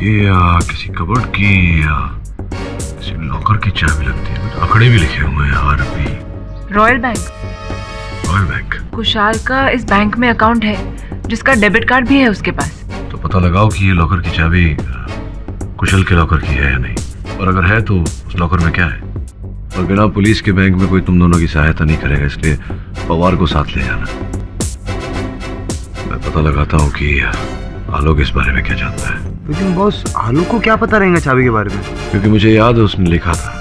किसी कबर्ड की या किसी लॉकर की चाबी लगती है। कुछ आंकड़े भी लिखे हुए हैं RB. Royal bank. Royal bank. Kushal का इस बैंक में अकाउंट है जिसका डेबिट कार्ड भी है उसके पास। तो पता लगाओ कि ये लॉकर की चाबी कुशल के लॉकर की है या नहीं, और अगर है तो उस लॉकर में क्या है। और बिना पुलिस के बैंक में कोई तुम दोनों की सहायता नहीं करेगा, इसलिए पवार को साथ ले जाना। मैं पता लगाता हूँ कि आलोक इस बारे में क्या जानता है। लेकिन बॉस, आलोक को क्या पता रहेगा चाबी के बारे में? क्योंकि मुझे याद है उसने लिखा था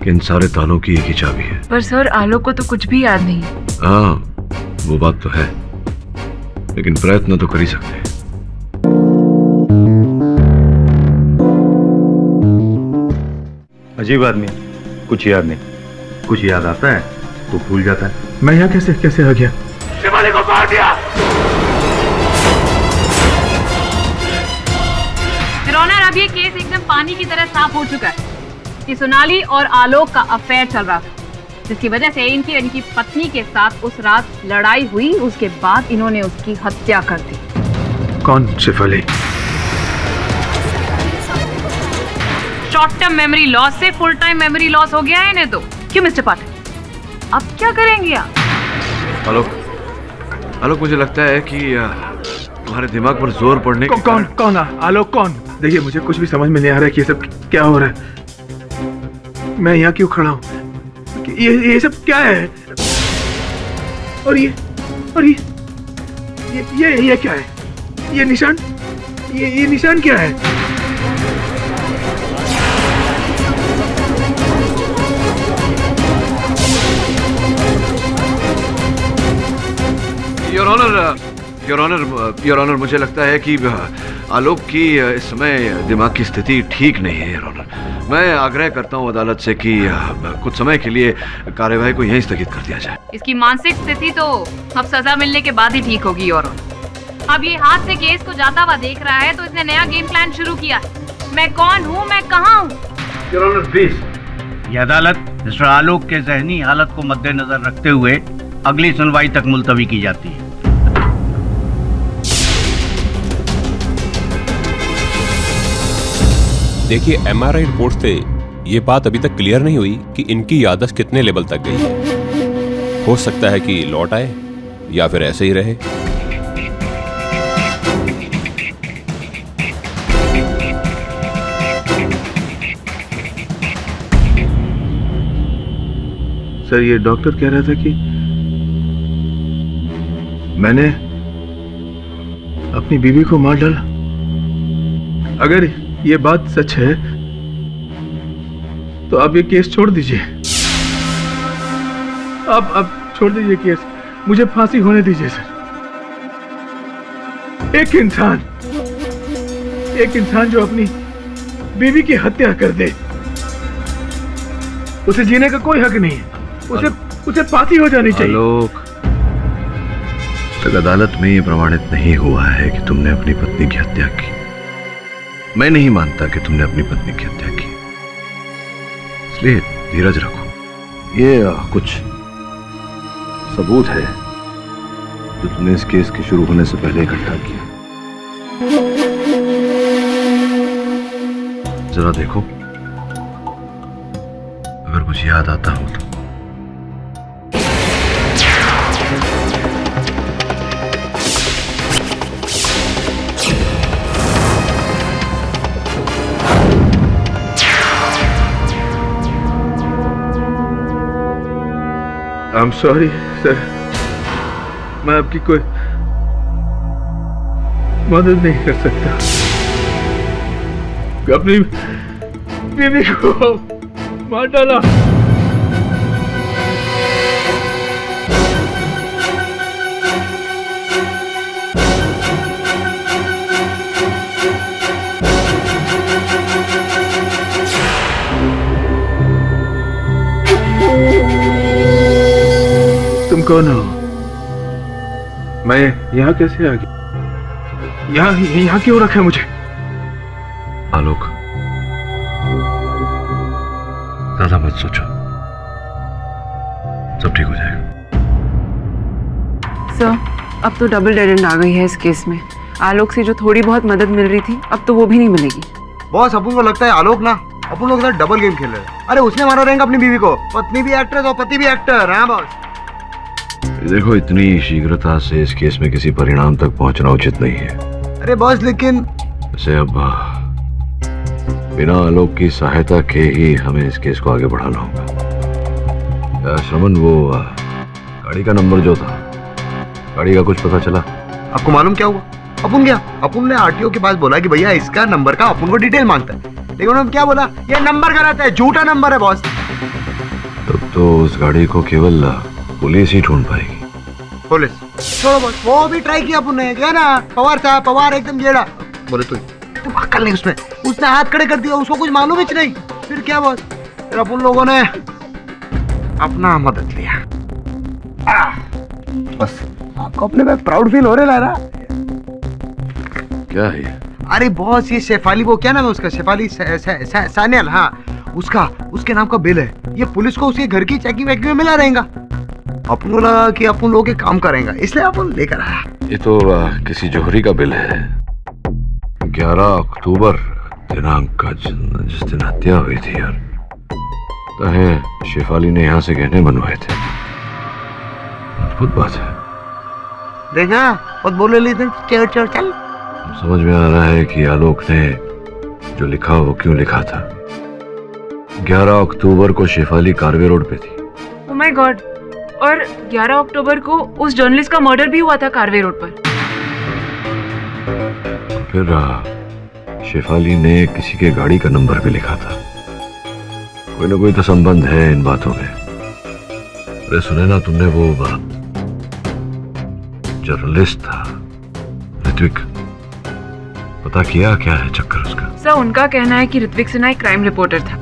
कि इन सारे तालों की एक ही चाबी है। पर सर, आलोक को तो कुछ भी याद नहीं। हाँ, वो बात तो है, लेकिन प्रयत्न तो कर ही सकते हैं। अजीब आदमी, कुछ याद नहीं। कुछ याद आता है तो भूल जाता है। मैं यहाँ कैसे आ गया? शिवाली को मार दिया। ऑनर, अब ये केस एकदम पानी की तरह साफ हो चुका है कि सोनाली और आलोक का अफेयर चल रहा था, जिसकी वजह से इनकी पत्नी के साथ उस रात लड़ाई हुई। उसके बाद इन्होंने उसकी हत्या कर दी। कौन Shifali? Short term memory loss से फुल टाइम मेमोरी लॉस हो गया है इन्हें तो। क्यों मिस्टर पाठक, अब क्या करेंगे आप? आलोक, मुझे लगता है कि तुम्हारे दिमाग पर जोर पड़ने के कौन आलोक कौन? देखिए, मुझे कुछ भी समझ में नहीं आ रहा है कि ये सब क्या हो रहा है। मैं यहाँ क्यों खड़ा हूँ? ये सब क्या है? और ये क्या है? ये निशान क्या है? योर ऑनर, मुझे लगता है कि आलोक की इस समय दिमाग की स्थिति ठीक नहीं है। योर ऑनर, मैं आग्रह करता हूँ अदालत से कि कुछ समय के लिए कार्यवाही को यहीं स्थगित कर दिया जाए। इसकी मानसिक स्थिति तो अब सजा मिलने के बाद ही ठीक होगी। और अब ये हाथ से केस को जाता हुआ देख रहा है तो इसने नया गेम प्लान शुरू किया। मैं कौन हूँ, मैं कहाँ हूँ? Your honour, please. यह अदालत मिस्टर आलोक के जहनी हालत को मद्देनजर रखते हुए अगली सुनवाई तक मुलतवी की जाती है। देखिए, एमआरआई रिपोर्ट से ये बात अभी तक क्लियर नहीं हुई कि इनकी याददाश्त कितने लेवल तक गई है। हो सकता है कि लौट आए या फिर ऐसे ही रहे। सर, ये डॉक्टर कह रहा था कि मैंने अपनी बीवी को मार डाला। अगर ये बात सच है तो आप ये केस छोड़ दीजिए। आप छोड़ दीजिए केस, मुझे फांसी होने दीजिए सर। एक इंसान जो अपनी बीवी की हत्या कर दे, उसे जीने का कोई हक नहीं है। उसे फांसी हो जानी चाहिए। आलोक, तक अदालत में ये प्रमाणित नहीं हुआ है कि तुमने अपनी पत्नी की हत्या की। मैं नहीं मानता कि तुमने अपनी पत्नी की हत्या की, इसलिए धीरज रखो। ये कुछ सबूत है जो तुमने इस केस के शुरू होने से पहले इकट्ठा किया। जरा देखो, अगर कुछ याद आता हो तो। I'm sorry, sir. मैं आपकी कोई मदद नहीं कर सकता। अपनी बीवी को मार डाला। तुम कौन हो? मैं यहाँ कैसे आ गया? यहाँ क्यों रखा है मुझे? आलोक, ज्यादा मत सोचो, सब ठीक हो जाएगा। सर, अब तो डबल डेड एंड आ गई है इस केस में। आलोक से जो थोड़ी बहुत मदद मिल रही थी अब तो वो भी नहीं मिलेगी। बॉस अपन को लगता है आलोक ना अपन लोग डबल गेम खेल रहे हैं। अरे उसने मारा रहेगा अपनी बीवी को, पत्नी भी एक्टर और पति भी एक्टर। हाँ बॉस देखो, इतनी शीघ्रता से इस केस में किसी परिणाम तक पहुंचना उचित नहीं है। अरे बॉस लेकिन वैसे अब बिना आलोक की सहायता के ही हमें इस केस को आगे बढ़ाना होगा। श्रवण, वो गाड़ी का नंबर जो था, गाड़ी का कुछ पता चला? आपको मालूम क्या हुआ? अपन ने आरटीओ के पास बोला कि भैया इसका नंबर का अपन को डिटेल मांगता है, लेकिन उन्होंने क्या बोला, ये नंबर का रहता है, झूठा नंबर है बॉस। तब तो उस गाड़ी को केवल पुलिस ही ढूंढ पाएगी। पुलिस छोड़ो बॉस, वो भी ट्राई किया अपन ने, क्या ना पवार था, पवार एकदम जेड़ा बोले तुम अक्ल नहीं उसमें, उसने हाथ खड़े कर दिया, उसको कुछ मालूम ही नहीं। फिर क्या बॉस, फिर अपन लोगों ने अपना मदद लिया। बस आपको अपने पे प्राउड फील हो रहा है ना? क्या है ये? अरे बॉस ये शेफाली, वो क्या नाम है उसका, शेफाली सान्याल, हाँ उसके नाम का बिल है। ये पुलिस को उसके घर की चेकिंग वेकिंग में मिला रहेगा। अपन को लगा कि अपन लोग काम करेंगे, इसलिए अपन लेकर आया। ये तो किसी जौहरी का बिल है। 11 अक्टूबर दिनांक का जिस दिन हत्या हुई थी यार, तो है शेफाली ने यहाँ से गहने बनवाए थे। अद्भुत बात है। देखा और बोले ली चल चल। समझ में आ रहा है कि आलोक ने जो लिखा वो क्यों लिखा था। 11 अक्टूबर को शेफाली कारवे रोड पे थी। ओह माय गॉड, और 11 अक्टूबर को उस जर्नलिस्ट का मर्डर भी हुआ था कारवे रोड पर। फिर शेफाली ने किसी के गाड़ी का नंबर भी लिखा था। कोई ना कोई तो संबंध है इन बातों में। अरे सुने ना तुमने, वो जर्नलिस्ट था ऋत्विक, पता किया क्या है चक्कर उसका? सर, उनका कहना है कि ऋत्विक सिन्हा एक क्राइम रिपोर्टर था,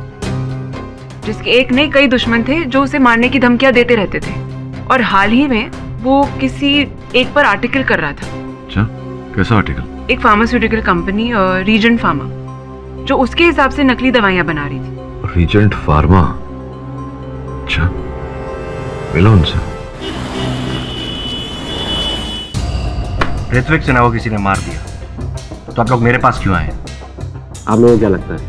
जिसके एक नहीं कई दुश्मन थे जो उसे मारने की धमकियां देते रहते थे। और हाल ही में वो किसी एक पर आर्टिकल कर रहा था। अच्छा, कैसा आर्टिकल? एक फार्मास्यूटिकल कंपनी रीजेंट फार्मा, जो उसके हिसाब से नकली दवाइयां बना रही थी। Regent Pharma? अच्छा, मिला उनसे? ऋत्विक सिन्हा को किसी ने मार दिया, तो आप लोग मेरे पास क्यों आए? आप लोगों को क्या लगता है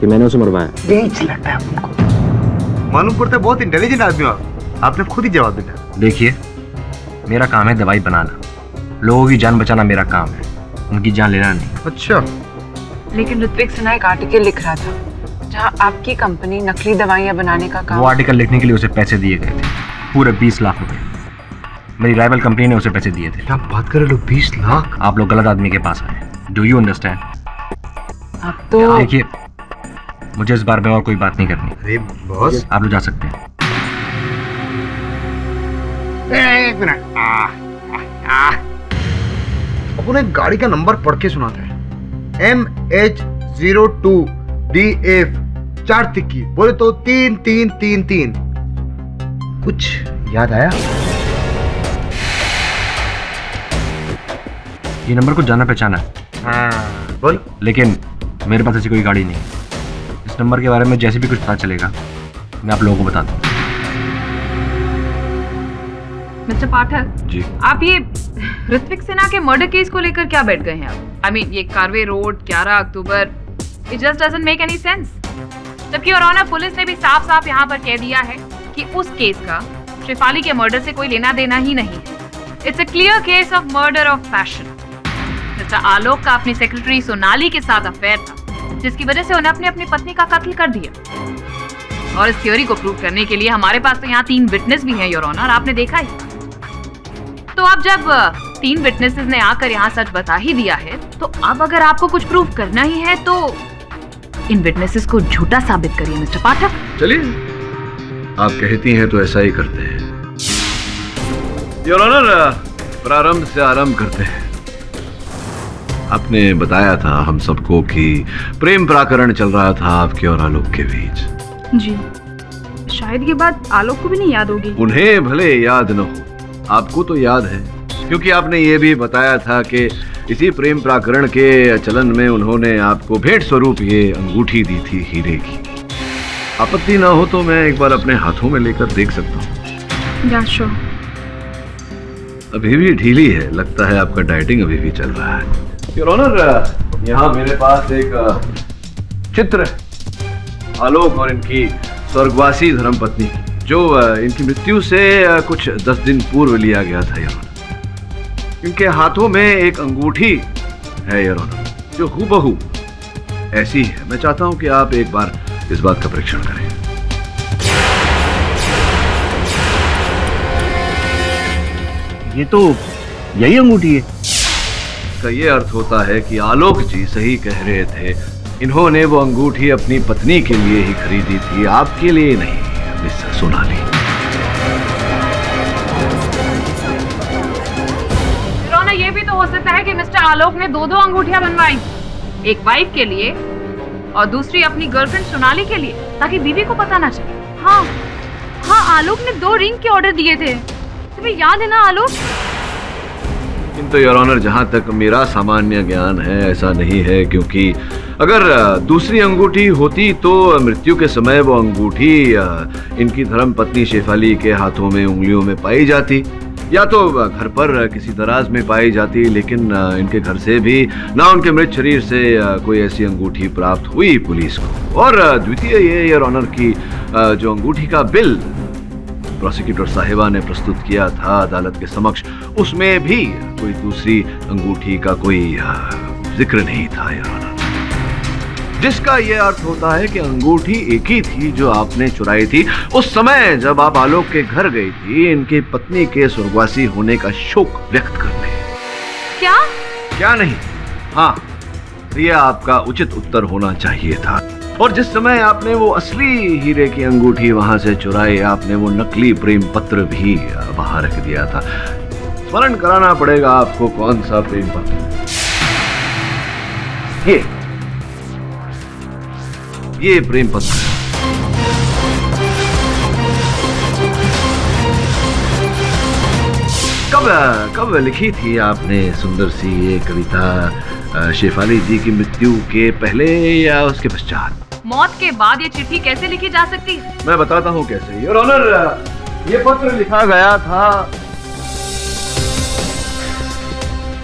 कि मैंने उसे मरवाया? बेच लगता है आपको। मालूम पड़ता है बहुत इंटेलिजेंट आदमी हो आपने खुद ही जवाब दिया। देखिए, मेरा काम है दवाई बनाना, लोगों की जान बचाना मेरा काम है, उनकी जान लेना नहीं। अच्छा, लेकिन ऋत्विक सिन्हा एक आर्टिकल लिख रहा था जहां आपकी कंपनी नकली दवाइयां बनाने का काम। वो आर्टिकल लिखने के लिए उसे पैसे दिए गए थे, पूरे 20 लाख रुपए। मेरी राइवल कंपनी ने उसे पैसे दिए थे। क्या बात कर रहे लोग, 20 लाख? आप लोग गलत आदमी के पास आए। Do you understand? अब तो देखिए, मुझे इस बार में और कोई बात नहीं करनी। अरे बॉस, आप लोग जा सकते हैं। एक मिनट, अपन एक गाड़ी का नंबर पढ़ के सुनाते हैं। MH02DF 4 तिक्की, बोले तो 3333। कुछ याद आया? ये नंबर कुछ जाना पहचाना है। हाँ बोल। लेकिन मेरे पास ऐसी कोई गाड़ी नहीं। इस नंबर के बारे में जैसे भी कुछ पता चलेगा मैं आप लोगों को बता दूंगा। मिस्टर पाठक जी। आप ये ऋत्विक सिन्हा के मर्डर केस को लेकर क्या बैठ गए हैं आप? आई मीन ये Karve road 11 October, it just doesn't make any sense. जबकि और ऑनर पुलिस ने भी साफ साफ यहाँ पर कह दिया है कि उस केस का शेफाली के मर्डर से कोई लेना देना ही नहीं है। It's a clear case of murder of passion. Mister Alok का अपनी सेक्रेटरी सोनाली के साथ अफेयर था, जिसकी वजह से उन्हें अपनी पत्नी का कत्ल कर दिया। और इस थ्योरी को प्रूव करने के लिए हमारे पास तो यहाँ 3 विटनेस भी हैं योर ऑनर, आपने देखा ही। तो अब जब 3 विटनेसेस ने आकर यहाँ सच बता ही दिया है, तो अब अगर आपको कुछ प्रूव करना ही है तो इन विटनेसेस को झूठा साबित करिए मिस्टर पाठक। चलिए, आप कहती हैं तो ऐसा ही करते हैं। योर ऑनर, प्रारंभ से आरंभ करते हैं। आपने बताया था हम सबको कि प्रेम प्रकरण चल रहा था आपके और आलोक के बीच। जी, शायद ये बात आलोक को भी नहीं याद होगी। उन्हें भले याद न हो, आपको तो याद है, क्योंकि आपने ये भी बताया था कि इसी प्रेम प्रकरण के चलन में उन्होंने आपको भेंट स्वरूप ये अंगूठी दी थी हीरे की। आपत्ति ना हो तो मैं एक बार अपने हाथों में लेकर देख सकता हूँ? या श्योर। अभी भी ढीली है, लगता है आपका डाइटिंग अभी भी चल रहा है। योर ऑनर, यहाँ मेरे पास एक चित्र है आलोक और इनकी स्वर्गवासी धर्मपत्नी, जो इनकी मृत्यु से कुछ 10 दिन पूर्व लिया गया था। योर ऑनर, इनके हाथों में एक अंगूठी है योर ऑनर, जो हूबहू ऐसी है। मैं चाहता हूं कि आप एक बार इस बात का परीक्षण करें। ये तो यही अंगूठी है। इसका ये अर्थ होता है कि आलोक जी सही कह रहे थे। इन्होंने वो अंगूठी अपनी पत्नी के लिए ही खरीदी थी, आपके लिए नहीं, मिस सोनाली। रोना, ये भी तो हो सकता है कि मिस्टर आलोक ने 2 अंगूठियां बनवाई, एक वाइफ के लिए और दूसरी अपनी गर्लफ्रेंड सोनाली के लिए, ताकि बीवी को पता ना चले। हाँ हाँ, आलोक ने 2 रिंग के ऑर्डर दिए थे, तुम्हें याद है ना आलोक? किंतु योर ऑनर, जहां तक मेरा सामान्य ज्ञान है ऐसा नहीं है, क्योंकि अगर दूसरी अंगूठी होती तो मृत्यु के समय वो अंगूठी इनकी धर्मपत्नी शेफाली के हाथों में, उंगलियों में पाई जाती, या तो घर पर किसी दराज में पाई जाती, लेकिन इनके घर से भी ना उनके मृत शरीर से कोई ऐसी अंगूठी प्राप्त हुई पुलिस को। और द्वितीय ये योर ऑनर की जो अंगूठी का बिल प्रोसिक्यूटर साहिबा ने प्रस्तुत किया था अदालत के समक्ष, उसमें भी कोई दूसरी अंगूठी का कोई जिक्र नहीं था योर ऑनर, जिसका यह अर्थ होता है कि अंगूठी एक ही थी जो आपने चुराई थी उस समय जब आप आलोक के घर गई थी इनकी पत्नी के स्वर्गवासी होने का शोक व्यक्त करने। क्या नहीं, हाँ, यह आपका उचित उत्तर होना चाहिए था। और जिस समय आपने वो असली हीरे की अंगूठी वहां से चुराई, आपने वो नकली प्रेम पत्र भी वहां रख दिया था। स्मरण कराना पड़ेगा आपको, कौन सा प्रेम पत्र? ये प्रेम पत्र। कब लिखी थी आपने सुंदर सी ये कविता शेफाली जी की मृत्यु के पहले या उसके पश्चात? मौत के बाद ये चिट्ठी कैसे लिखी जा सकती है? मैं बताता हूँ कैसे। योर ऑनर, ये पत्र लिखा गया था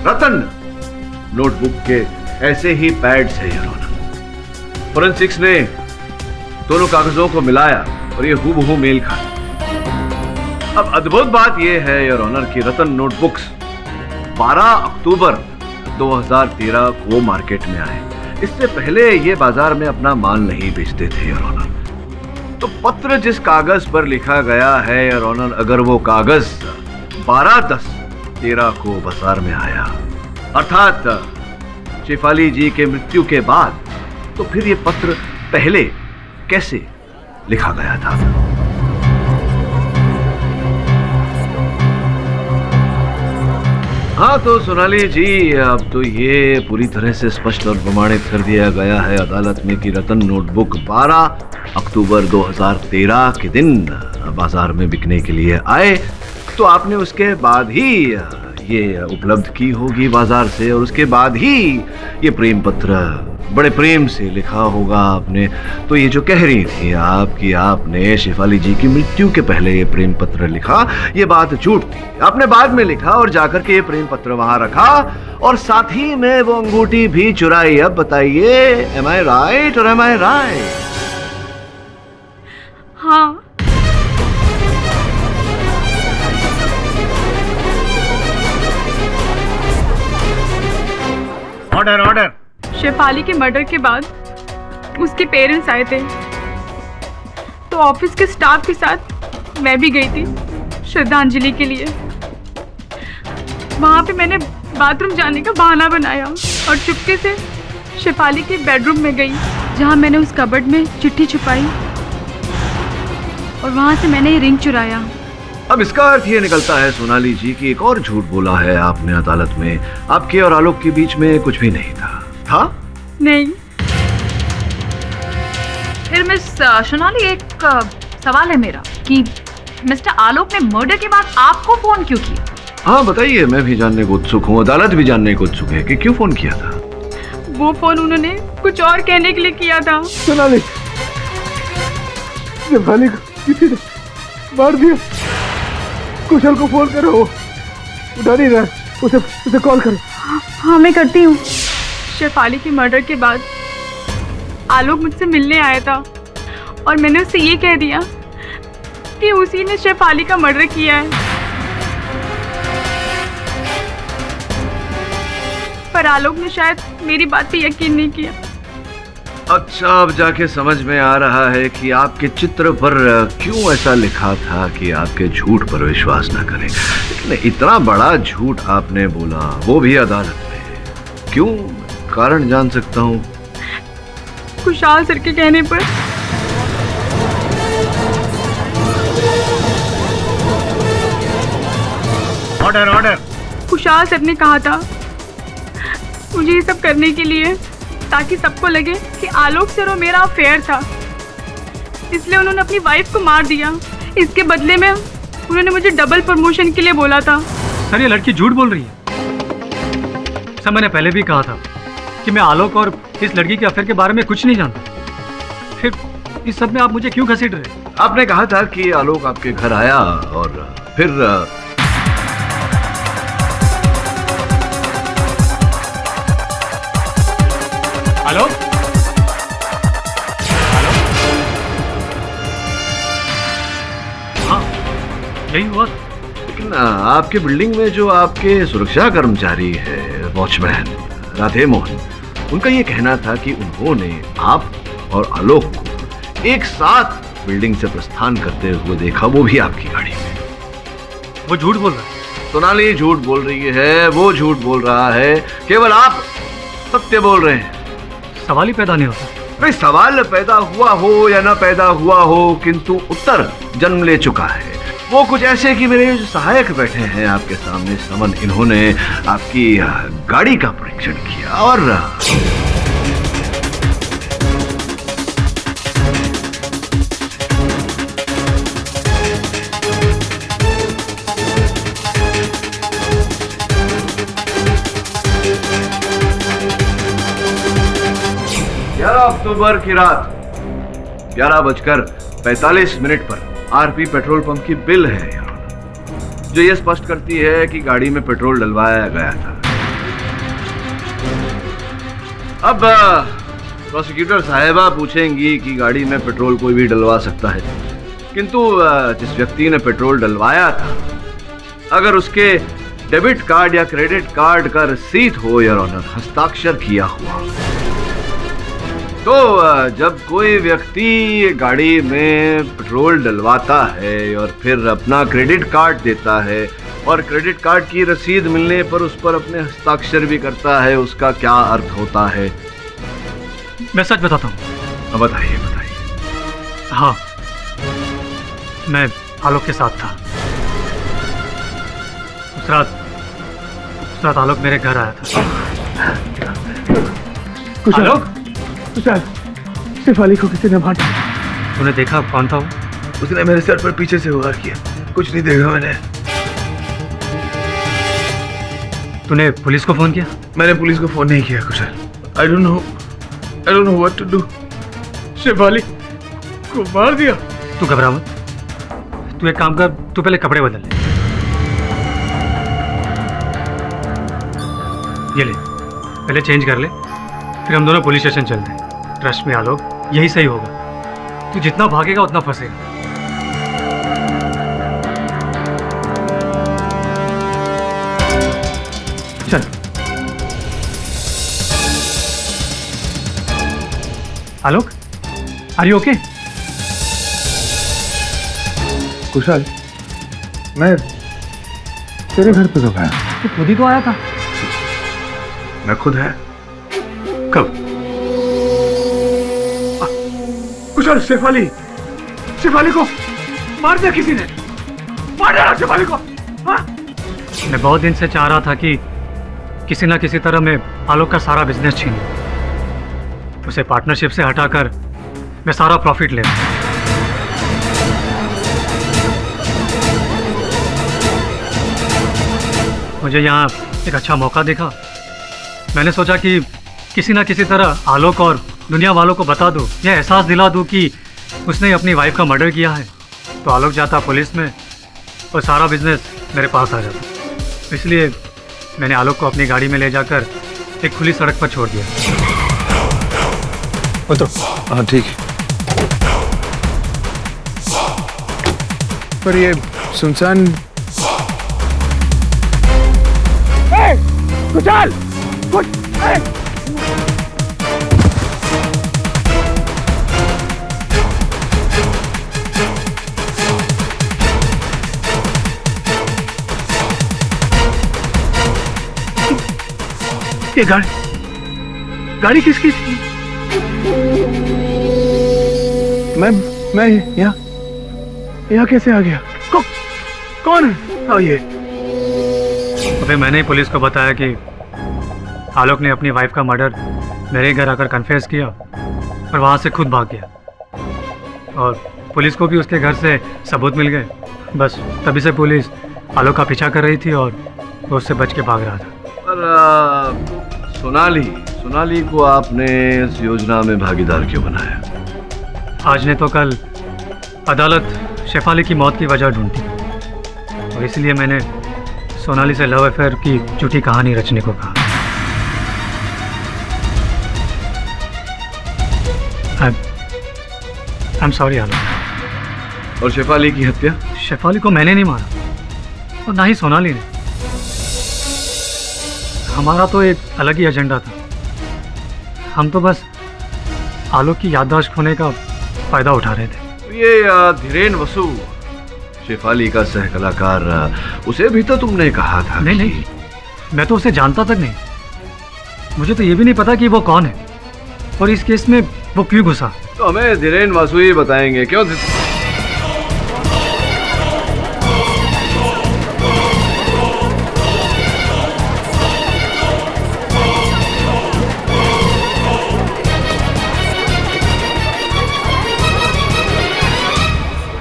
रतन नोटबुक के ऐसे ही पैड से। योर ऑनर, फोरेंसिक्स ने दोनों कागजों को मिलाया और ये हूबहू मेल खाया। अब अद्भुत बात यह है योर ऑनर कि रतन नोटबुक्स 12 अक्टूबर 2013 को मार्केट में आए। इससे पहले ये बाजार में अपना माल नहीं बेचते थे योर ऑनर। तो पत्र जिस कागज पर लिखा गया है योर ऑनर, अगर वो कागज 12/10/13 को बाजार में आया, अर्थात शेफाली जी के मृत्यु के बाद, तो फिर ये पत्र पहले कैसे लिखा गया था? हाँ तो सोनाली जी, अब तो ये पूरी तरह से स्पष्ट और प्रमाणित कर दिया गया है अदालत में कि रतन नोटबुक 12 अक्टूबर 2013 के दिन बाजार में बिकने के लिए आए, तो आपने उसके बाद ही ये उपलब्ध की होगी बाजार से, और उसके बाद ही ये प्रेम पत्र बड़े प्रेम से लिखा होगा आपने। तो ये जो कह रही थी आप कि आपने शेफाली जी की मृत्यु के पहले ये प्रेम पत्र लिखा, ये बात झूठ थी। आपने बाद में लिखा और जाकर के ये प्रेम पत्र वहां रखा और साथ ही में वो अंगूठी भी चुराई। अब बताइए, एम आई राइट और एम आई राइट? हाँ। Order order. शेफाली के मर्डर के बाद उसके पेरेंट्स आए थे, तो ऑफिस के स्टाफ के साथ मैं भी गई थी श्रद्धांजलि के लिए। वहाँ पे मैंने बाथरूम जाने का बहाना बनाया और चुपके से शेफाली के बेडरूम में गई, जहाँ मैंने उस कबर्ड में चिट्ठी छुपाई और वहाँ से मैंने ये रिंग चुराया। अब इसका अर्थ ये निकलता है सोनाली जी कि एक और झूठ बोला है आपने अदालत में। आपके और आलोक के बीच में कुछ भी नहीं था। नहीं। फिर मिस सोनाली, एक सवाल है मेरा कि मिस्टर आलोक ने मर्डर के बाद आपको फोन क्यों किया? हाँ बताइए, मैं भी जानने को उत्सुक हूँ, अदालत भी जानने को उत्सुक है कि क्यों फोन किया था। वो फोन उन्होंने कुछ और कहने के लिए किया था। सोनाली, शेफाली को किसी ने मार दिया। कुशल को फोन करो, उठा नहीं रहा, उसे कॉल करो। हाँ मैं करती हूँ। शेफाली के मर्डर के बाद आलोक मुझसे मिलने आया था और मैंने उससे ये कह दिया कि उसी ने शेफाली का मर्डर किया है, पर आलोक ने शायद मेरी बात पे यकीन नहीं किया। अच्छा, अब जाके समझ में आ रहा है कि आपके चित्र पर क्यों ऐसा लिखा था कि आपके झूठ पर विश्वास न करें। लेकिन इतना बड़ा झूठ आपने बोला, वो भी अदालत में। क्यों? कारण जान सकता हूँ? खुशहाल सर के कहने पर। Order order. खुशहाल सर ने कहा था मुझे ये सब करने के लिए ताकि सबको लगे कि आलोक सर और मेरा अफेयर था, इसलिए उन्होंने अपनी वाइफ को मार दिया। इसके बदले में उन्होंने मुझे डबल प्रमोशन के लिए बोला था। सर ये लड़की झूठ बोल रही है। सर मैंने पहले भी कहा था कि मैं आलोक और इस लड़की के अफेयर के बारे में कुछ नहीं जानता, फिर इस सब में आप मुझे क्यों घसीट रहे? आपने कहा था कि आलोक आपके घर आया और फिर हेलो हाँ यही हुआ। लेकिन आपके बिल्डिंग में जो आपके सुरक्षा कर्मचारी है, वॉचमैन राधे मोहन, उनका ये कहना था कि उन्होंने आप और आलोक को एक साथ बिल्डिंग से प्रस्थान करते हुए देखा, वो भी आपकी गाड़ी में। वो झूठ बोल रहा है। सोनाली झूठ बोल रही है, वो झूठ बोल रहा है, केवल आप सत्य बोल रहे हैं। सवाल ही पैदा नहीं होता। नहीं, सवाल पैदा हुआ हो या ना पैदा हुआ हो, किंतु उत्तर जन्म ले चुका है। वो कुछ ऐसे कि मेरे जो सहायक बैठे हैं आपके सामने समन, इन्होंने आपकी गाड़ी का परीक्षण किया और 11 अक्टूबर की रात 11:45 पर आरपी पेट्रोल पंप की बिल है जो ये स्पष्ट करती है कि गाड़ी में पेट्रोल डलवाया गया था। अब प्रोसिक्यूटर साहिबा पूछेंगी कि गाड़ी में पेट्रोल कोई भी डलवा सकता है, किंतु जिस व्यक्ति ने पेट्रोल डलवाया था, अगर उसके डेबिट कार्ड या क्रेडिट कार्ड का रसीद हो या ऑनर, हस्ताक्षर किया हुआ, तो जब कोई व्यक्ति गाड़ी में पेट्रोल डलवाता है और फिर अपना क्रेडिट कार्ड देता है और क्रेडिट कार्ड की रसीद मिलने पर उस पर अपने हस्ताक्षर भी करता है, उसका क्या अर्थ होता है? मैं सच बताता हूँ। बताइए बताइए। हाँ, मैं आलोक के साथ था। उस रात आलोक मेरे घर आया था। आलोक, शेफाली को किसी ने मार दिया। तूने देखा कौन था वो? उसने मेरे सर पर पीछे से वार किया। कुछ नहीं देखा मैंने। तूने पुलिस को फोन किया? मैंने पुलिस को फोन नहीं किया कुशल। I don't know what to do। Shefali को मार दिया। तू घबरा मत। तू एक काम कर, तू पहले कपड़े बदल ले। ये ले, पहले चेंज कर ले, फिर हम दोनों पुलिस स्टेशन चलते हैं। ट्रस्ट में आलोक, यही सही होगा। तू जितना भागेगा उतना फंसेगा। चल। आलोक, आर यू ओके? कुशल, मैं तेरे घर पे कब आया? तू खुद ही तो आया था। मैं खुद है? कब? कुशल, शेफाली को मार दिया किसी ने। मार दिया शेफाली को। हाँ? मैं बहुत दिन से चाह रहा था कि किसी ना किसी तरह मैं आलोक का सारा बिजनेस छीन लूं। उसे पार्टनरशिप से हटाकर मैं सारा प्रॉफिट ले लूं। मुझे यहाँ एक अच्छा मौका दिखा। मैंने सोचा कि किसी ना किसी तरह आलोक और दुनिया वालों को बता दूं, यह एहसास दिला दूं कि उसने अपनी वाइफ का मर्डर किया है। तो आलोक जाता पुलिस में और सारा बिजनेस मेरे पास आ जाता। इसलिए मैंने आलोक को अपनी गाड़ी में ले जाकर एक खुली सड़क पर छोड़ दिया। उतरो। हाँ ठीक है। पर ये सुनसान। कुचाल! ये गाड़ी किसकी थी? मैं यहाँ कैसे आ गया? कौन है? हाँ ये। अबे मैंने ही पुलिस को बताया कि आलोक ने अपनी वाइफ का मर्डर मेरे घर आकर कन्फेस किया और वहाँ से खुद भाग गया और पुलिस को भी उसके घर से सबूत मिल गए। बस तभी से पुलिस आलोक का पीछा कर रही थी और वो उससे बच के भाग रहा था। पर सोनाली को आपने इस योजना में भागीदार क्यों बनाया? आज ने तो कल अदालत शेफाली की मौत की वजह ढूंढती और इसलिए मैंने सोनाली से लव अफेयर की झूठी कहानी रचने को कहा। आई एम सॉरी आलोक। और शेफाली की हत्या? शेफाली को मैंने नहीं मारा और ना ही सोनाली ने। हमारा तो एक अलग ही एजेंडा था। हम तो बस आलोक की याददाश्त खोने का फायदा उठा रहे थे। ये धीरेन वसु, शेफाली का सह कलाकार, उसे भी तो तुमने कहा था। नहीं, मैं तो उसे जानता तक नहीं। मुझे तो ये भी नहीं पता कि वो कौन है और इस केस में वो क्यों घुसा। तो हमें धीरेन वसु ही बताएंगे। क्यों?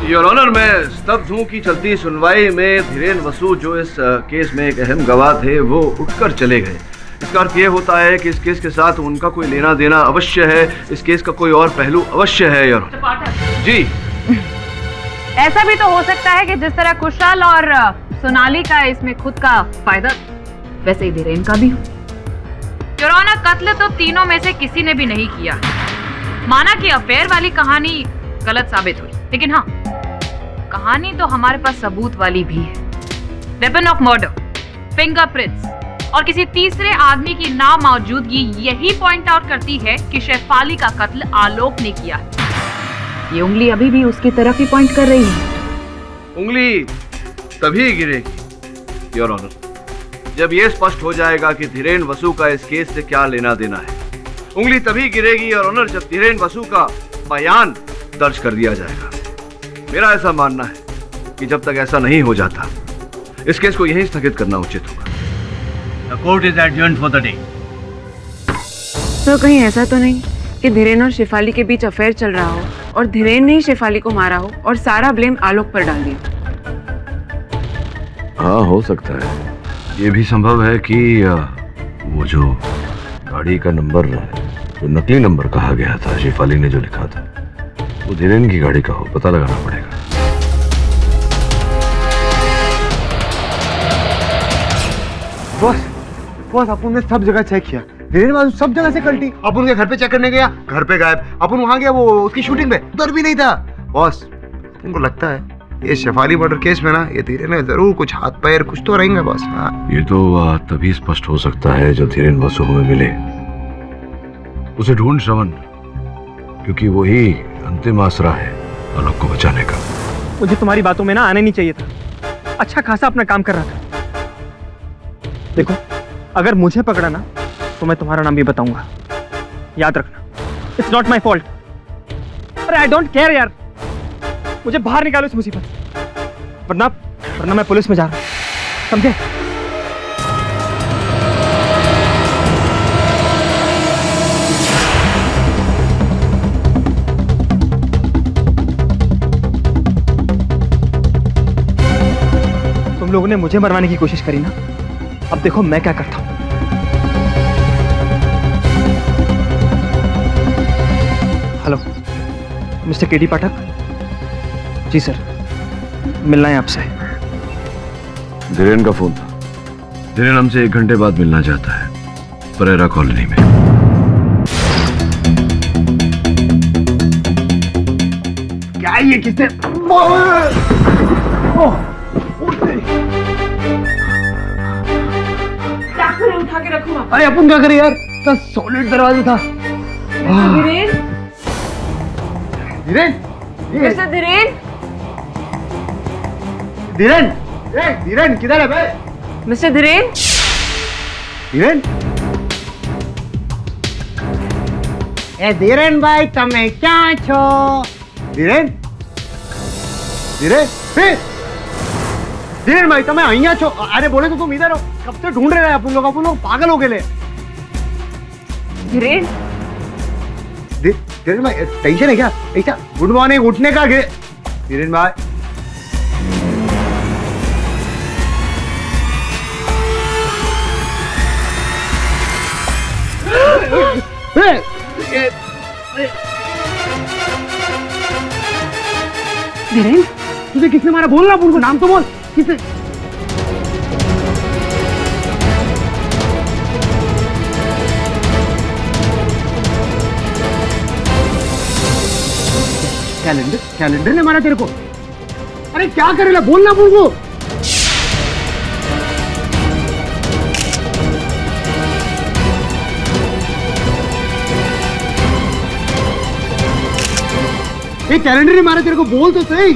योर ऑनर, मैं स्तब्ध हूँ कि चलती सुनवाई में धीरेन वसु जो इस केस में एक अहम गवाह थे वो उठकर चले गए। इसका अर्थ ये होता है कि इस केस के साथ उनका कोई लेना देना अवश्य है। इस केस का कोई और पहलू अवश्य है। योर ऑनर जी। ऐसा भी तो हो सकता है कि जिस तरह कुशाल और सोनाली का इसमें खुद का फायदा, वैसे ही धीरेन का भी हो। योर ऑनर, कत्ल तो तीनों में से किसी ने भी नहीं किया। माना कि अफेयर वाली कहानी गलत साबित हुई, लेकिन हाँ, कहानी तो हमारे पास सबूत वाली भी है। वेपन ऑफ मर्डर, फिंगरप्रिंट्स और किसी तीसरे आदमी की नामौजूदगी यही पॉइंट आउट करती है कि शेफाली का कत्ल आलोक ने किया। ये उंगली अभी भी उसकी तरफ ही पॉइंट कर रही है। उंगली तभी गिरेगी योर ऑनर जब यह स्पष्ट हो जाएगा कि धीरेन वसु का इस केस से क्या लेना देना है। उंगली तभी गिरेगी योर ऑनर जब धीरेन वसु का बयान दर्ज कर दिया जाएगा। मेरा ऐसा मानना है कि जब तक ऐसा नहीं हो जाता इस केस को यहीं स्थगित करना उचित होगा। The court is adjourned for the day. तो कहीं ऐसा तो नहीं कि धीरेन और शेफाली के बीच अफेयर चल रहा हो और धीरेन ने ही शेफाली को मारा हो और सारा ब्लेम आलोक पर डाल दिया? हाँ, हो सकता है। ये भी संभव है कि वो जो गाड़ी का नंबर, जो नकली नंबर कहा गया था, शेफाली ने जो लिखा था, वो धीरेन की गाड़ी का हो। पता लगाना पड़ेगा। बॉस अपन ने सब जगह चेक किया, धीरेन वसु सब जगह से कल्टी। अपन के घर पे चेक करने गया, घर पे गायब। अपन वहां गया, वो उसकी शूटिंग में उधर भी नहीं था। बॉस, उनको लगता है ये शेफाली मर्डर केस में ना, ये धीरेन में जरूर कुछ हाथ पैर कुछ तो रहेंगे बॉस। हाँ, ये तो तभी स्पष्ट हो सकता है जब धीरेन वसु हमें मिले। उसे ढूंढ श्रवण, क्योंकि वही अंतिम आसरा है आलोक को बचाने का। मुझे तुम्हारी बातों में ना आने नहीं चाहिए था। अच्छा खासा अपना काम कर रहा था। देखो, अगर मुझे पकड़ा ना तो मैं तुम्हारा नाम भी बताऊंगा, याद रखना। It's not my fault. अरे आई डोंट केयर यार, मुझे बाहर निकालो इस मुसीबत से, वरना मैं पुलिस में जा रहा हूं, समझे? तुम लोगों ने मुझे मरवाने की कोशिश करी ना, अब देखो मैं क्या करता हूं। हेलो मिस्टर केडी पाठक। जी सर, मिलना है आपसे। धीरेन का फोन था। धीरेन हमसे 1 घंटे बाद मिलना चाहता है, परेरा कॉलोनी में। क्या ये किसने उठा के रखूं? अरे अपन क्या करे यार, इतना सॉलिड दरवाजा था। धीरेन, धीरेन, मिस्टर धीरेन, धीरेन, धीरेन किधर है बे? मिस्टर धीरेन, धीरेन, धीरेन भाई તમે ક્યાં છો? ધીરેન, ધીરેન, धीरेन भाई તમે અહીંયા છો? अरे बोले तो तुम इधर हो, कब से ढूंढ रहे हैं अपन लोग पागल हो गए। धीरेन, धीरेन भाई टेंशन है क्या? ऐसा गुड मॉर्निंग उठने का धीरेन भाई। धीरेन, तुझे किसने मारा? बोल ना, उनको नाम तो बोल। किसने? कैलेंडर ने मारा तेरे को? अरे क्या करेला? बोल ना उनको। ये कैलेंडर ने मारा तेरे को? बोल तो सही।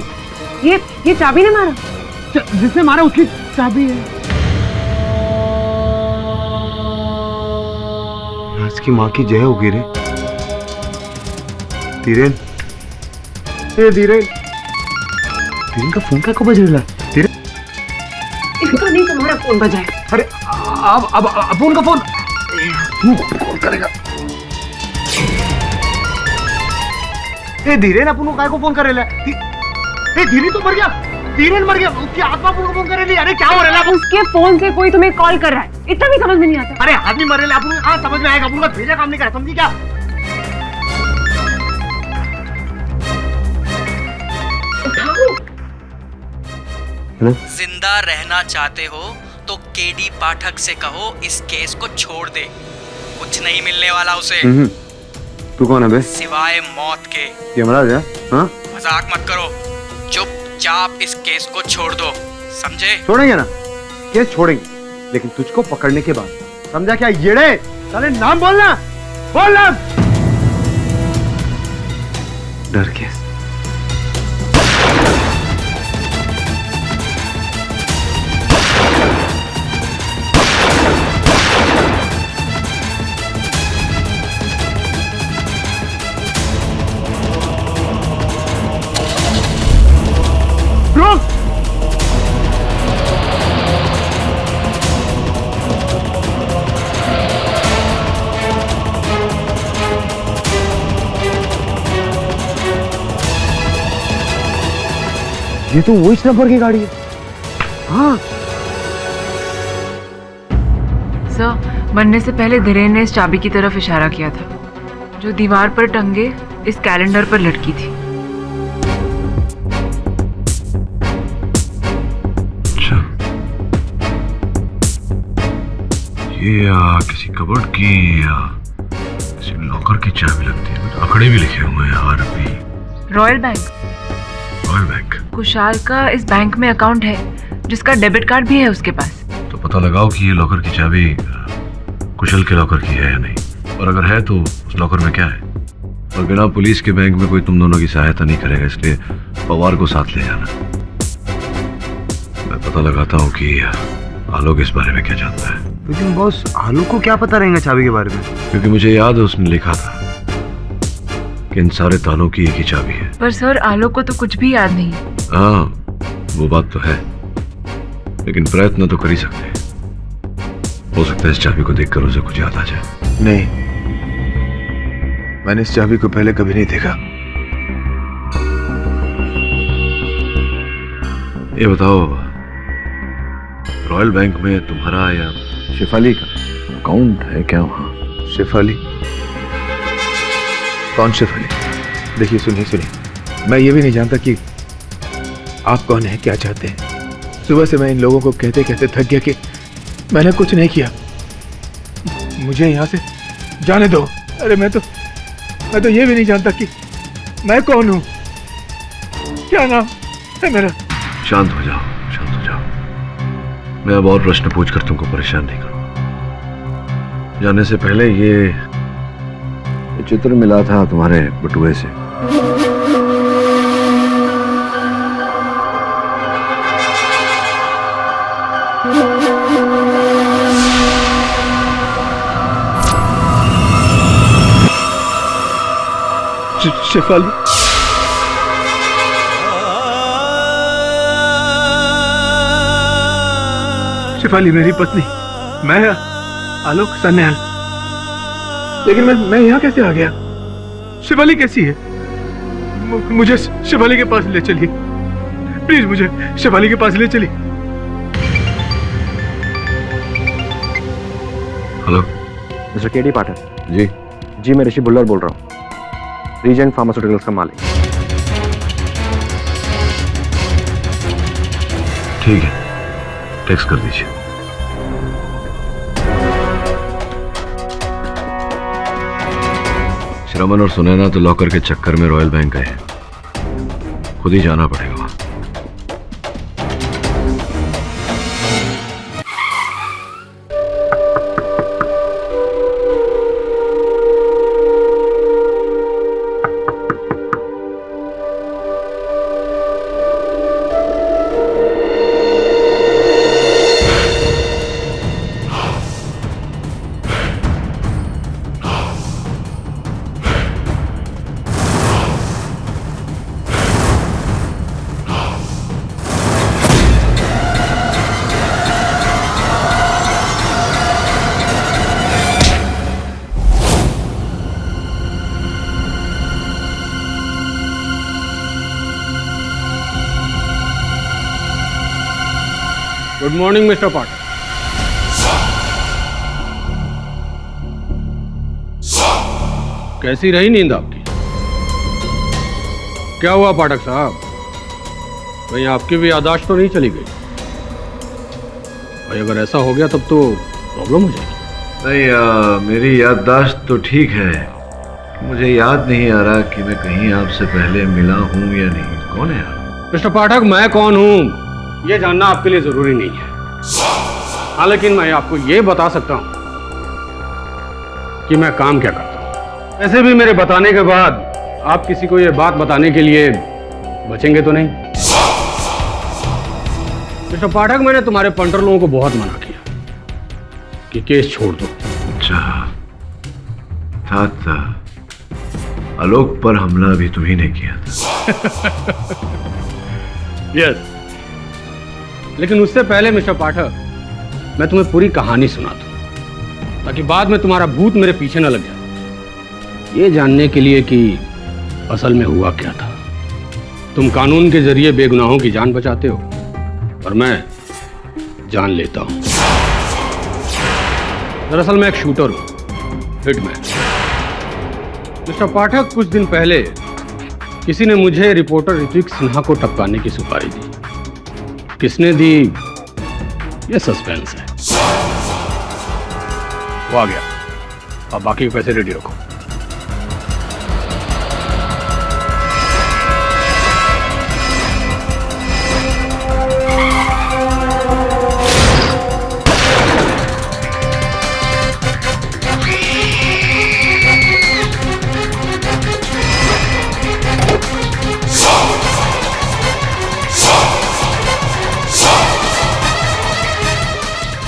ये चाबी ने मारा? जिसने मारा उसकी चाबी है। राज की माँ की जय होगी रे। धीरेन, धीरेन का फोन क्या कब बज रहा है? धीरेन, इसको नहीं तुम्हारा फोन बजाए। अरे अब फोन का फोन तू कॉल करेगा। धीरेन अपन को काय को फोन करेला? धीरेन तो मर गया, धीरेन मर गया, उसकी आत्मा अपन को फोन करेली। अरे क्या हो रहा है? उसके फोन से कोई तुम्हें कॉल कर रहा है, इतना भी समझ में नहीं आता। अरे आदमी मरेला अपन हाँ समझ में आएगा, अपन का भेजा काम नहीं करा, समझी क्या? जिंदा रहना चाहते हो तो केडी पाठक से कहो इस केस को छोड़ दे, कुछ नहीं मिलने वाला उसे। तू कौन है बे? सिवाय मौत के। यमराज है? हाँ? मजाक मत करो, चुपचाप इस केस को छोड़ दो, समझे? छोड़ेंगे ना, केस छोड़ेंगे, लेकिन तुझको पकड़ने के बाद, समझा क्या? येड़े साले नाम बोलना, बोलना। डर केस। ये तो वो इस नंबर की गाड़ी है। हाँ सर, मरने से पहले धीरेन ने इस चाबी की तरफ इशारा किया था जो दीवार पर टंगे इस कैलेंडर पर लटकी थी। अच्छा, ये किसी कबर्ड की या किसी लॉकर की चाबी लगती है। कुछ आंकड़े भी लिखे हुए हैं, RP. Royal bank. Royal bank? Kushal का इस बैंक में अकाउंट है, जिसका डेबिट कार्ड भी है उसके पास। तो पता लगाओ कि ये लॉकर की चाबी कुशल के लॉकर की है या नहीं, और अगर है तो उस लॉकर में क्या है। और बिना पुलिस के बैंक में कोई तुम दोनों की सहायता नहीं करेगा, इसलिए पवार को साथ ले जाना। मैं पता लगाता हूँ कि आलोक इस बारे में क्या जानता है। लेकिन बॉस, आलोक को क्या पता रहेगा चाबी के बारे में? क्योंकि मुझे याद है उसने लिखा था कि इन सारे तालों की एक ही चाबी है। पर सर, आलोक को तो कुछ भी याद नहीं। हाँ, वो बात तो है, लेकिन प्रयत्न तो कर ही सकते हैं। हो सकता है इस चाबी को देखकर उसे कुछ याद आ जाए। नहीं, मैंने इस चाबी को पहले कभी नहीं देखा। ये बताओ, रॉयल बैंक में तुम्हारा या शेफाली का अकाउंट है क्या वहां? शेफाली? कौन शेफाली? देखिए, सुनिए, मैं ये भी नहीं जानता कि आप कौन हैं, क्या चाहते हैं। सुबह से मैं इन लोगों को कहते कहते थक गया कि मैंने कुछ नहीं किया, मुझे यहाँ से जाने दो। अरे मैं तो ये भी नहीं जानता कि मैं कौन हूँ, क्या नाम है मेरा। शांत हो जाओ, शांत हो जाओ। मैं अब और प्रश्न पूछकर तुमको परेशान नहीं करूंगा। जाने से पहले ये चित्र मिला था तुम्हारे बटुए से। शेफाली, शेफाली मेरी पत्नी, मैं आलोक सन्याल। लेकिन मैं यहाँ कैसे आ गया? शेफाली कैसी है? मुझे शेफाली के पास ले चलिए प्लीज, मुझे शेफाली के पास ले चलिए। हेलो मिस्टर केडी पाठक। जी जी, मैं ऋषि भुल्लर बोल रहा हूँ, रीजेंट फार्मास्यूटिकल्स का मालिक। ठीक है, टेक्स्ट कर दीजिए। श्रमन और सुनैना तो लॉकर के चक्कर में रॉयल बैंक गए हैं, खुद ही जाना पड़ेगा वहां। गुड मॉर्निंग मिस्टर पाठक। कैसी रही नींद आपकी? क्या हुआ पाठक साहब, कहीं आपकी भी याददाश्त तो नहीं चली गई? भाई अगर ऐसा हो गया तब तो प्रॉब्लम हो जाएगी। नहीं, मेरी याददाश्त तो ठीक है, मुझे याद नहीं आ रहा कि मैं कहीं आपसे पहले मिला हूं या नहीं। कौन है आप? मिस्टर पाठक, मैं कौन हूं ये जानना आपके लिए जरूरी नहीं है। हाँ, लेकिन मैं आपको ये बता सकता हूं कि मैं काम क्या करता हूं। ऐसे भी मेरे बताने के बाद आप किसी को ये बात बताने के लिए बचेंगे तो नहीं? मिस्टर पाठक, मैंने तुम्हारे पंटर लोगों को बहुत मना किया कि केस छोड़ दो। अच्छा, था आलोक पर हमला भी तुम्ही ने किया था। यस, लेकिन उससे पहले मिस्टर पाठक मैं तुम्हें पूरी कहानी सुना दूं, ताकि बाद में तुम्हारा भूत मेरे पीछे न लग जाए। ये जानने के लिए कि असल में हुआ क्या था। तुम कानून के जरिए बेगुनाहों की जान बचाते हो और मैं जान लेता हूं। दरअसल मैं एक शूटर हूं, हिटमैन। मिस्टर पाठक, कुछ दिन पहले किसी ने मुझे रिपोर्टर ऋत्विक सिन्हा को टपकाने की सुपारी दी। किसने दी ये सस्पेंस है। वो आ गया, अब बाकी के पैसे रेडी रखो।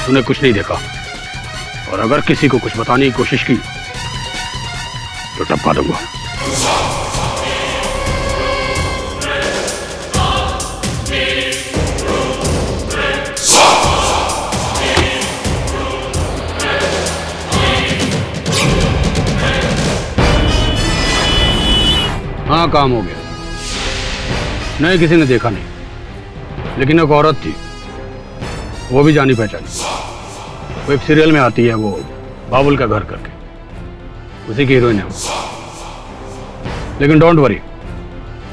तूने कुछ नहीं देखा, और अगर किसी को कुछ बताने की कोशिश की तो टपका दूंगा। हाँ, काम हो गया। नहीं, किसी ने देखा नहीं, लेकिन एक औरत थी, वो भी जानी पहचानी। वो एक सीरियल में आती है, वो बाबुल का घर करके, उसी की हीरोइन है वो। लेकिन डोंट वरी,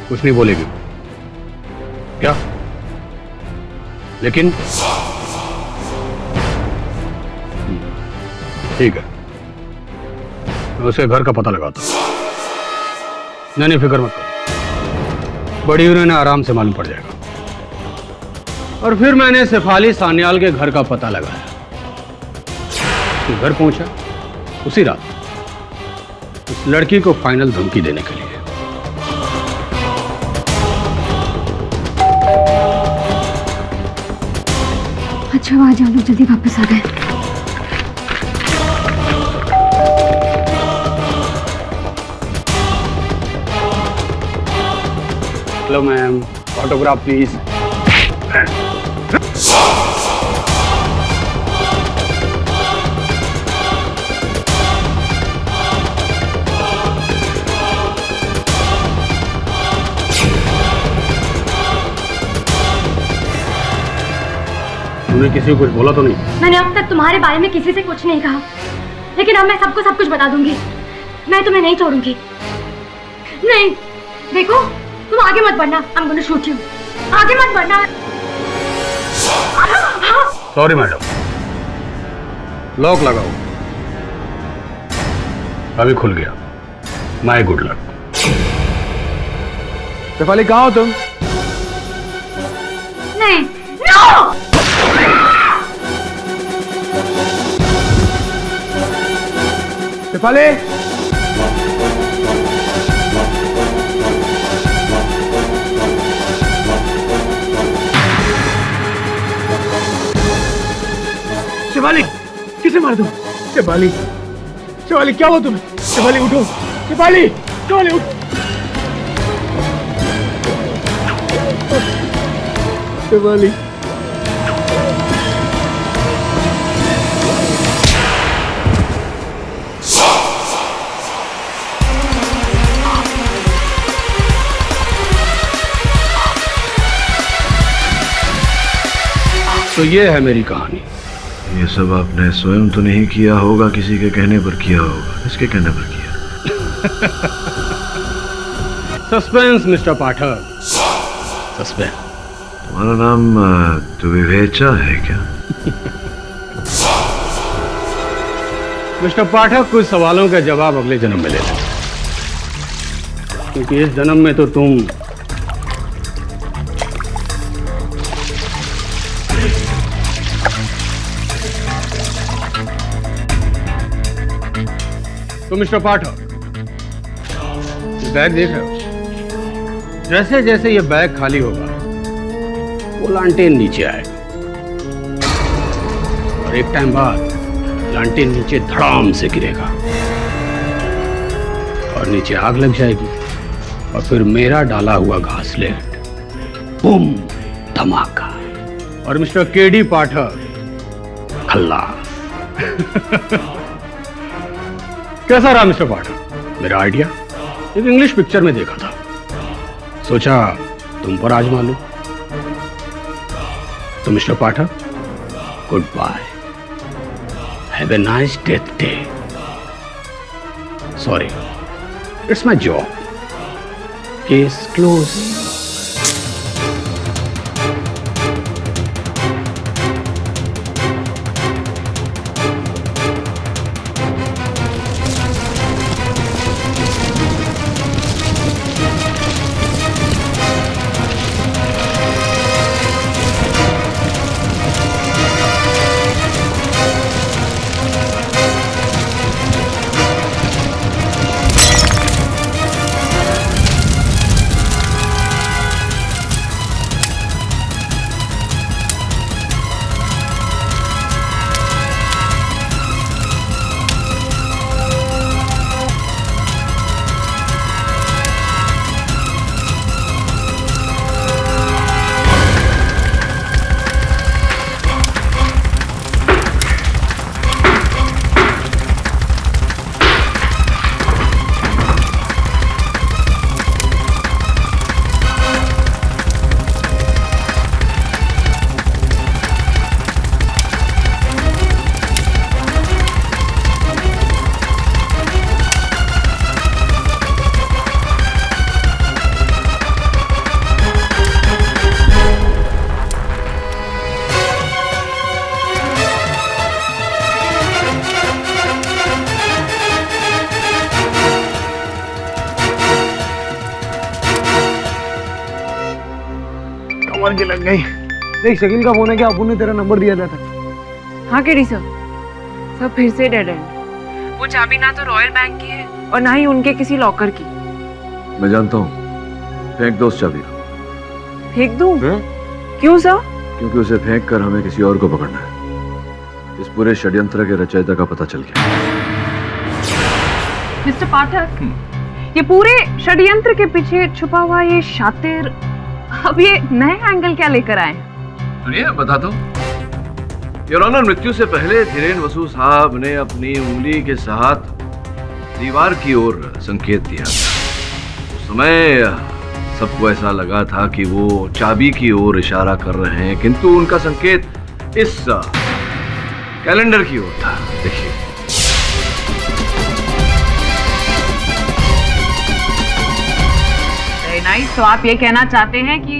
कुछ नहीं बोलेगी क्या? लेकिन ठीक है, मैं उसके घर का पता लगाता हूँ। नहीं फिक्र मत करो, बड़ी उन्हें आराम से मालूम पड़ जाएगा। और फिर मैंने शेफाली सान्याल के घर का पता लगाया। तो घर पहुंचा उसी रात उस लड़की को फाइनल धमकी देने के लिए। अच्छा आज हम लोग जल्दी वापस आ गए। Hello ma'am, autograph please. तूने किसी को कुछ बोला तो नहीं? मैंने अब तक तुम्हारे बारे में किसी से कुछ नहीं कहा, लेकिन अब मैं सबको सब कुछ बता दूंगी। मैं तुम्हें नहीं छोड़ूंगी। नहीं, देखो तुम आगे मत बढ़ना। I'm gonna shoot you। आगे मत बढ़ना। सॉरी मैडम, लॉक लगाओ। अभी खुल गया। My good luck. शेफाली कहाँ हो तुम? नहीं, नो! शेफाली, शेफाली किसे मार दो? शेफाली, शेफाली क्या हुआ तुम्हें? शेफाली उठो, शेफाली, शेफाली उठ। शेफाली, तो ये है मेरी कहानी। ये सब आपने स्वयं तो नहीं किया होगा, किसी के कहने पर किया होगा। इसके कहने पर किया। सस्पेंस मिस्टर पाठक, सस्पेंस। तुम्हारा नाम द्विवेचा है क्या? मिस्टर पाठक, कुछ सवालों का जवाब अगले जन्म में ले लेना, क्योंकि इस जन्म में तो तुम मिस्टर पाठक, ये बैग देख रहे हो? जैसे जैसे ये बैग खाली होगा वो लांटेन नीचे आएगा, और एक टाइम बाद लांटेन नीचे धड़ाम से गिरेगा और नीचे आग लग जाएगी, और फिर मेरा डाला हुआ घासलेट बूम धमाका, और मिस्टर केडी पाठक खल्लास। कैसा रहा मिस्टर पाठक मेरा आइडिया? एक इंग्लिश पिक्चर में देखा था, सोचा तुम पर आजमा लूं। तो mister Pathak, good bye, have a nice death day. Sorry, it's my job. Case close. कमर की लग गई। देख शकील का फोन है, क्या अपुन ने तेरा नंबर दिया था। हाँ केडी सर, सब फिर से डेड एंड। वो चाबी ना तो रॉयल बैंक की है और ना ही उनके किसी लॉकर की। मैं जानता हूँ, फेंक दो उस चाबी को। फेंक दूँ? क्यों सर? क्योंकि उसे फेंक कर हमें किसी और को पकड़ना है। इस पूरे षड्यंत्र के रचयिता का पता चल गया। मिस्टर पाठक, ये पूरे षड्यंत्र के पीछे छुपा हुआ ये शातिर अब ये नए एंगल क्या लेकर आए? सुनिए बता दो। योर ऑनर, मृत्यु से पहले धीरेन वसु साहब ने अपनी उंगली के साथ दीवार की ओर संकेत दिया। उस समय सबको ऐसा लगा था कि वो चाबी की ओर इशारा कर रहे हैं, किंतु उनका संकेत इस कैलेंडर की ओर था। देखिए, नाइस। तो आप ये कहना चाहते हैं कि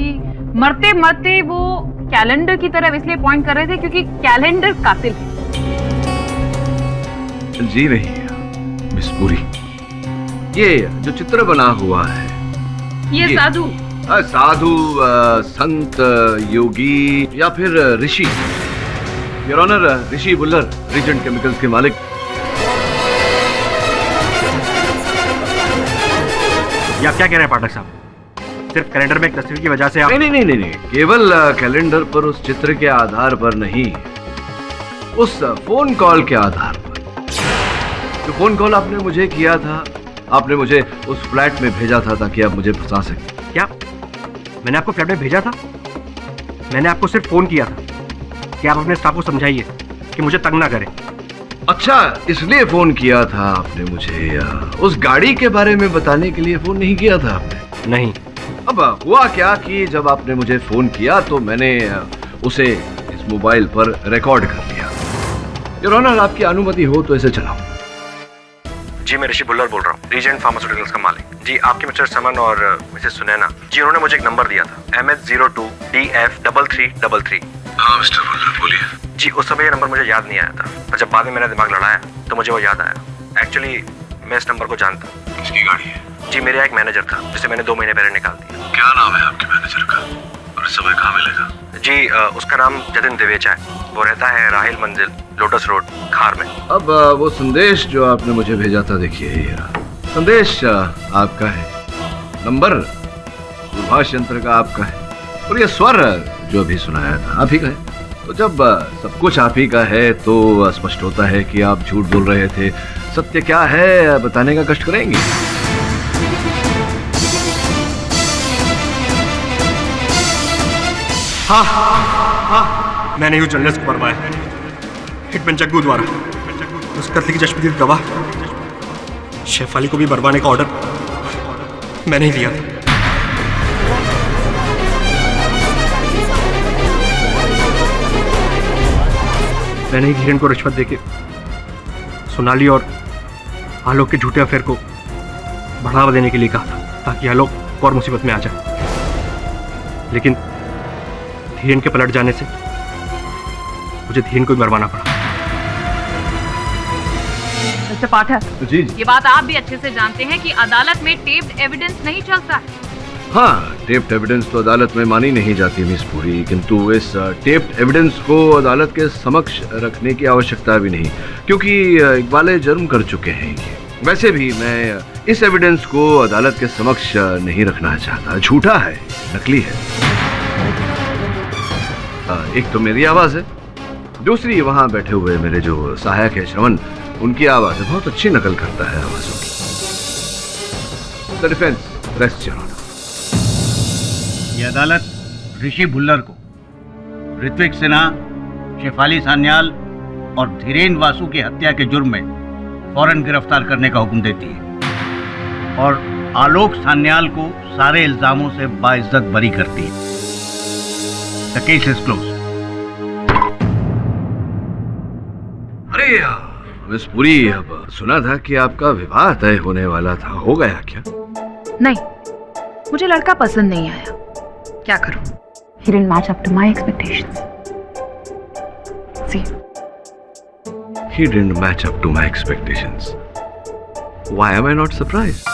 मरते मरते वो कैलेंडर की तरफ इसलिए पॉइंट कर रहे थे क्योंकि कैलेंडर कातिल है? जी नहीं मिस पुरी, ये जो चित्र बना हुआ है ये साधु साधु संत योगी या फिर ऋषि, your honour Rishi Bullar, Regent Chemicals के मालिक। ये आप क्या कह रहे हैं पाठक साहब? सिर्फ कैलेंडर में एक तस्वीर की वजह से आप... नहीं, केवल कैलेंडर पर उस चित्र के आधार पर नहीं, उस फोन कॉल के आधार पर। जो फोन कॉल आपने मुझे किया था, आपने मुझे उस फ्लैट में भेजा था ताकि आप मुझे फंसा सकें। क्या मैंने आपको फ्लैट में भेजा था? मैंने आपको सिर्फ फोन किया था कि आप अपने स्टाफ को समझाइए कि मुझे तंग ना करें। अच्छा, इसलिए फोन किया था आपने मुझे? उस गाड़ी के बारे में बताने के लिए फोन नहीं किया था आपने? नहीं। अब हुआ क्या कि जब आपने मुझे फोन किया तो मैंने उसे इस मोबाइल पर रिकॉर्ड कर लिया। योर ऑनर, आपकी अनुमति हो तो इसे चलाओ। जी, मैं ऋषि बुल्लर बोल रहा हूँ, रीजेंट फार्मास्यूटिकल्स का मालिक। जी, आपके मिस्टर समन और मिसेस सुनैना जी, उन्होंने मुझे एक नंबर दिया था, MH02DF3333। हाँ मिस्टर बुल्लर, बोलिए। जी, उस समय ये नंबर मुझे याद नहीं आया था, पर जब बाद में मेरा दिमाग लड़ाया तो मुझे वो याद आया। एक्चुअली मैं इस नंबर को जानता हूँ। किसकी गाड़ी है? जी, मेरा एक मैनेजर था जिसे मैंने 2 महीने पहले निकाल दिया। क्या नाम है आपके मैनेजर का और इस समय कहाँ मिलेगा? जी, उसका नाम जतिन देवेचा है। वो रहता है राहिल मंजिल, लोटस रोड, खार में। अब वो संदेश जो आपने मुझे भेजा था, देखिए ये संदेश आपका है, नंबर दूरभाष यंत्र का आपका है, और ये स्वर जो भी सुनाया था आप ही का है। तो जब सब कुछ आप ही का है तो स्पष्ट होता है कि आप झूठ बोल रहे थे। सत्य क्या है बताने का कष्ट करेंगे? हाँ, मैंने ही जर्नलिस्ट को मरवाया, हिटमैन जग्गू द्वारा। उस कत्ल की चश्मदीद गवाह शेफाली को भी मरवाने का ऑर्डर मैंने ही दिया था। मैंने ही धीरेन को रिश्वत देके सोनाली और आलोक के झूठे अफेयर को बढ़ावा देने के लिए कहा था ताकि आलोक और मुसीबत में आ जाए। लेकिन धीरेन के पलट जाने से मुझे धीरेन को ही मरवाना पड़ा। मिस्टर पाठक जी, ये बात आप भी अच्छे से जानते हैं कि अदालत में टेप्ड एविडेंस नहीं चलता है। हाँ, टेप्ड एविडेंस तो अदालत में मानी नहीं जाती मिस पुरी, किंतु इस टेप्ड एविडेंस को अदालत के समक्ष रखने की आवश्यकता भी नहीं, क्योंकि इकबाल जुर्म कर चुके हैं ये। वैसे भी मैं इस एविडेंस को अदालत के समक्ष नहीं रखना चाहता। झूठा है, नकली है। एक तो मेरी आवाज है, दूसरी वहां बैठे हुए मेरे जो सहायक है श्रवण, उनकी आवाज है, बहुत अच्छी नकल करता है आवाजों की। The defence rest your honour. ये अदालत ऋषि भुल्लर को ऋत्विक सिन्हा, शेफाली सान्याल और धीरेन वासु की हत्या के जुर्म में फौरन गिरफ्तार करने का हुक्म देती है और आलोक सान्याल को सारे इल्जामों से बाइज्जत बरी करती है। The case is close. अरे मिस पुरी, अब सुना था कि आपका विवाह तय होने वाला था, हो गया क्या? नहीं, मुझे लड़का पसंद नहीं आया। क्या करूं? He didn't match up to my expectations. See? He didn't match up to my expectations. Why am I not surprised?